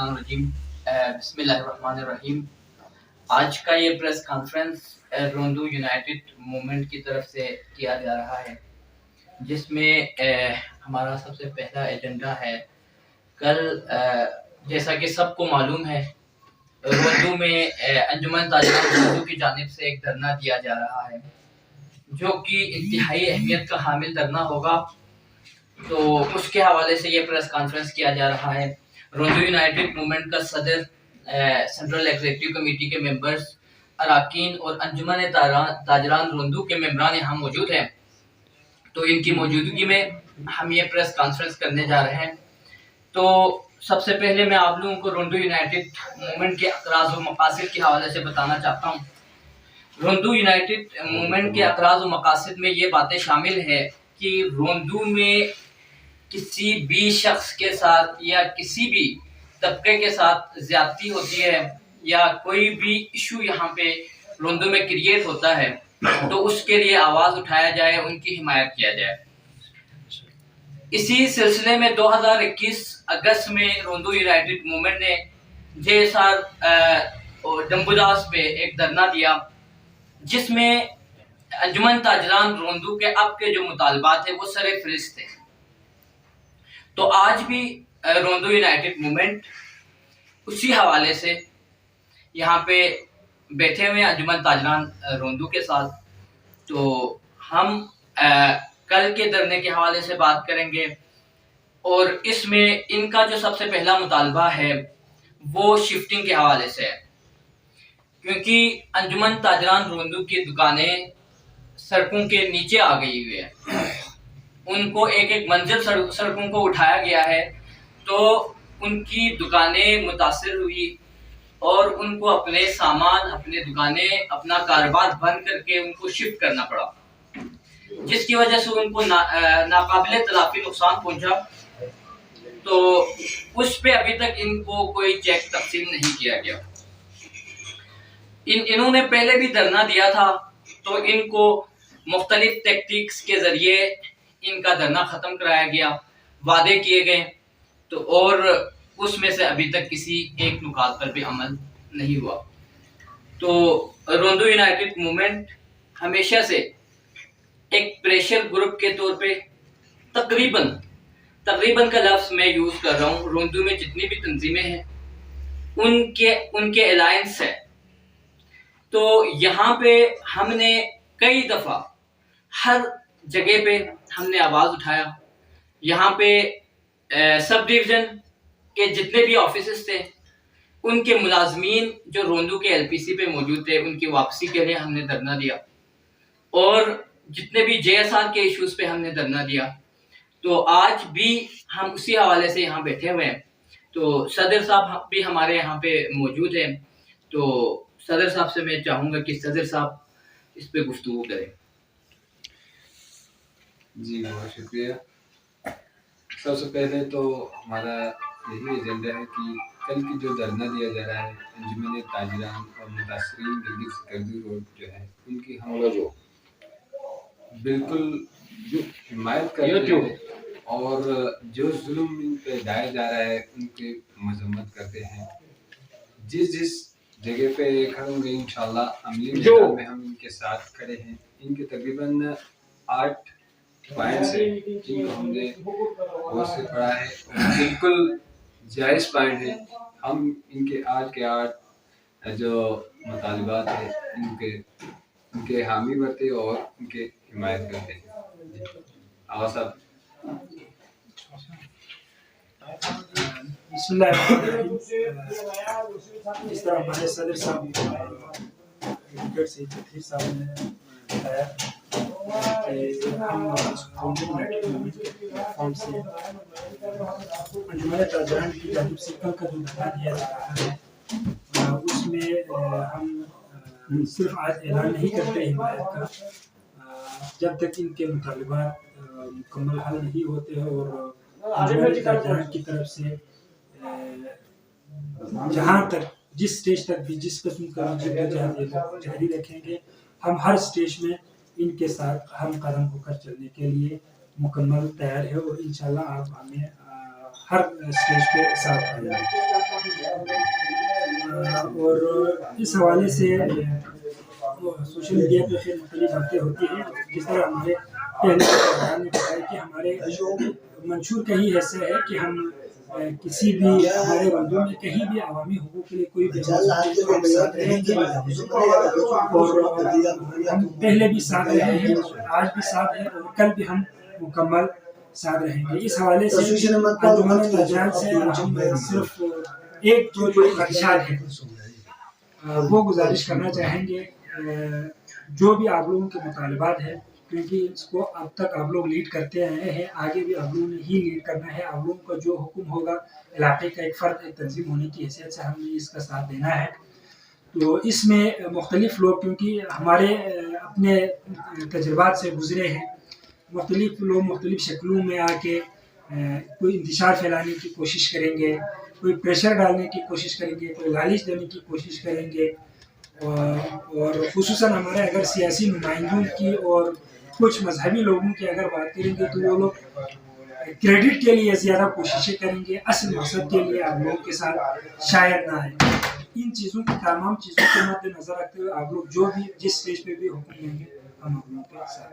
الشیطان الرجیم بسم اللہ الرحمن الرحیم۔ آج کا یہ پریس کانفرنس روندو یونائٹڈ موومنٹ کی طرف سے کیا جا رہا ہے، جس میں ہمارا سب سے پہلا ایجنڈا ہے۔ کل جیسا کہ سب کو معلوم ہے، روندو میں انجمن تاجران روندو کی جانب سے ایک دھرنا دیا جا رہا ہے، جو کہ انتہائی اہمیت کا حامل دھرنا ہوگا، تو اس کے حوالے سے یہ پریس کانفرنس کیا جا رہا ہے۔ روندو یونائٹڈ موومنٹ کا صدر، سینٹرل ایگزیکٹو کمیٹی کے ممبرز، اراکین اور انجمن تاجران روندو کے ممبران یہاں موجود ہیں، تو ان کی موجودگی میں ہم یہ پریس کانفرنس کرنے جا رہے ہیں۔ تو سب سے پہلے میں آپ لوگوں کو روندو یونائٹڈ موومنٹ کے اقراض و مقاصد کے حوالے سے بتانا چاہتا ہوں۔ روندو یونائٹڈ موومنٹ کے اقراض و مقاصد میں یہ باتیں شامل ہے کہ روندو میں کسی بھی شخص کے ساتھ یا کسی بھی طبقے کے ساتھ زیادتی ہوتی ہے یا کوئی بھی ایشو یہاں پہ روندو میں کریٹ ہوتا ہے، تو اس کے لیے آواز اٹھایا جائے، ان کی حمایت کیا جائے۔ اسی سلسلے میں 2021 اگست میں روندو یونائٹڈ موومنٹ نے JSR ڈمبوداس پہ ایک دھرنا دیا، جس میں انجمن تاجران روندو کے اب کے جو مطالبات ہیں وہ سر فہرست تھے۔ تو آج بھی روندو یونائٹڈ موومنٹ اسی حوالے سے یہاں پہ بیٹھے ہوئے انجمن تاجران روندو کے ساتھ، تو ہم کل کے دھرنے کے حوالے سے بات کریں گے، اور اس میں ان کا جو سب سے پہلا مطالبہ ہے وہ شفٹنگ کے حوالے سے ہے، کیونکہ انجمن تاجران روندو کی دکانیں سڑکوں کے نیچے آ گئی ہوئی ہیں، ان کو ایک ایک منزل سڑکوں کو اٹھایا گیا ہے، تو ان کی دکانیں متاثر ہوئی اور ان کو اپنے سامان، اپنے دکانیں، اپنا کاروبار بند کر کے ان کو شفٹ کرنا پڑا، جس کی وجہ سے ان کو ناقابل تلافی نقصان پہنچا۔ تو اس پہ ابھی تک ان کو کوئی چیک تقسیم نہیں کیا گیا۔ انہوں نے پہلے بھی دھرنا دیا تھا، تو ان کو مختلف ٹیکٹکس کے ذریعے ان کا دھرنا ختم کرایا گیا، وعدے کیے گئے، تو اور اس میں سے ابھی تک کسی ایک نکات پر بھی عمل نہیں ہوا۔ تو روندو یونائٹڈ موومنٹ ہمیشہ سے ایک پریشر گروپ کے طور پہ تقریباً کا لفظ میں یوز کر رہا ہوں، روندو میں جتنی بھی تنظیمیں ہیں ان کے الائنس ہے۔ تو یہاں پہ ہم نے کئی دفعہ ہر جگہ پہ ہم نے آواز اٹھایا۔ یہاں پہ سب ڈویژن کے جتنے بھی آفیسز تھے، ان کے ملازمین جو روندو کے LPC پہ موجود تھے، ان کی واپسی کے لیے ہم نے دھرنا دیا، اور جتنے بھی JSR کے ایشوز پہ ہم نے دھرنا دیا۔ تو آج بھی ہم اسی حوالے سے یہاں بیٹھے ہوئے ہیں۔ تو صدر صاحب بھی ہمارے یہاں پہ موجود ہیں، تو صدر صاحب سے میں چاہوں گا کہ صدر صاحب اس پہ گفتگو کریں۔ جی بہت شکریہ۔ سب سے پہلے تو ہمارا یہی ایجنڈا ہے کہ کل کی جو دھرنا دیا جا رہا ہے انجمن تاجران اور متاثرین دلی سکردو روڈ جو ہے، ان کی ہم بالکل جو حمایت کرتے ہیں اور جو ظلم ان پہ ڈھایا جا رہا ہے ان کی مذمت کرتے ہیں۔ جس جگہ پہ کھڑے ہوں گے انشاءاللہ عملی میدان میں ہم ان کے ساتھ کھڑے ہیں۔ ان کے تقریباً 8 پوائنٹس ہیں جن کو ہم نے غور سے پڑھا ہے، بالکل جائز پوائنٹ ہے۔ ہم ان کے 8 کے 8 جو مطالبات ہیں ان کے حامی بنتے اور ان کے حمایت کرتے ہیں۔ آواز صاحب۔ بسم اللہ الرحمن الرحیم۔ جس طرح ہمارے صدر صاحب صاحب نے بتایا کہ ہم روندو یونائٹڈ موومنٹ کے پلیٹ فارم سے انجمن تاجران کی جانب سے کل کا جو دھرنا دیا جا رہا ہے، اس میں ہم صرف آج اعلان نہیں کرتے حمایت کا، جب تک ان کے مطالبات مکمل حل نہیں ہوتے اور انجمن تاجران کی طرف سے جہاں تک جس سٹیج تک بھی جس قسم کا جدوجہد جاری رکھیں گے، ہم ہر سٹیج میں ان کے ساتھ ہم قدم ہو کر چلنے کے لیے مکمل تیار ہے، اور انشاءاللہ آپ ہمیں ہر سٹیج پہ ساتھ آئیں گے۔ اور اس حوالے سے سوشل میڈیا پہ پھر مختلف باتیں ہوتی ہیں. جس طرح ہمارے پہلے نے بتایا کہ ہمارے منشور کا ہی ایسا ہے کہ ہم کسی بھی ہمارے بندوں میں کہیں بھی عوامی حقوق کے لیے کوئی بھی ساتھ رہیں گے, اور ہم پہلے بھی ساتھ رہے ہیں, آج بھی ساتھ ہیں, اور کل بھی ہم مکمل ساتھ رہیں گے. اس حوالے سے انجمن نوجوان سے ہم صرف ایک جو خدشات ہے وہ گزارش کرنا چاہیں گے. جو بھی آپ لوگوں کے مطالبات ہیں, کیونکہ اس کو اب تک آپ لوگ لیڈ کرتے آئے ہیں, آگے بھی آپ لوگوں نے ہی لیڈ کرنا ہے. آپ لوگوں کا جو حکم ہوگا علاقے کا ایک فرد, ایک تنظیم ہونے کی حیثیت سے ہم نے اس کا ساتھ دینا ہے. تو اس میں مختلف لوگ, کیونکہ ہمارے اپنے تجربات سے گزرے ہیں, مختلف لوگ مختلف شکلوں میں آ کے کوئی انتشار پھیلانے کی کوشش کریں گے, کوئی پریشر ڈالنے کی کوشش کریں گے, کوئی لالچ دینے کی کوشش کریں گے. اور خصوصاً ہمارے اگر سیاسی نمائندوں کی اور کچھ مذہبی لوگوں کی اگر بات کریں گے تو وہ لوگ کریڈٹ کے لیے زیادہ کوششیں کریں گے, اصل مقصد کے لیے آپ لوگوں کے ساتھ شاید نہ آئے. ان چیزوں کی تمام چیزوں کے مد نظر رکھتے ہوئے آپ لوگ جو بھی جس اسٹیج پہ بھی حکم دیں گے ہم آپ لوگوں کے ساتھ.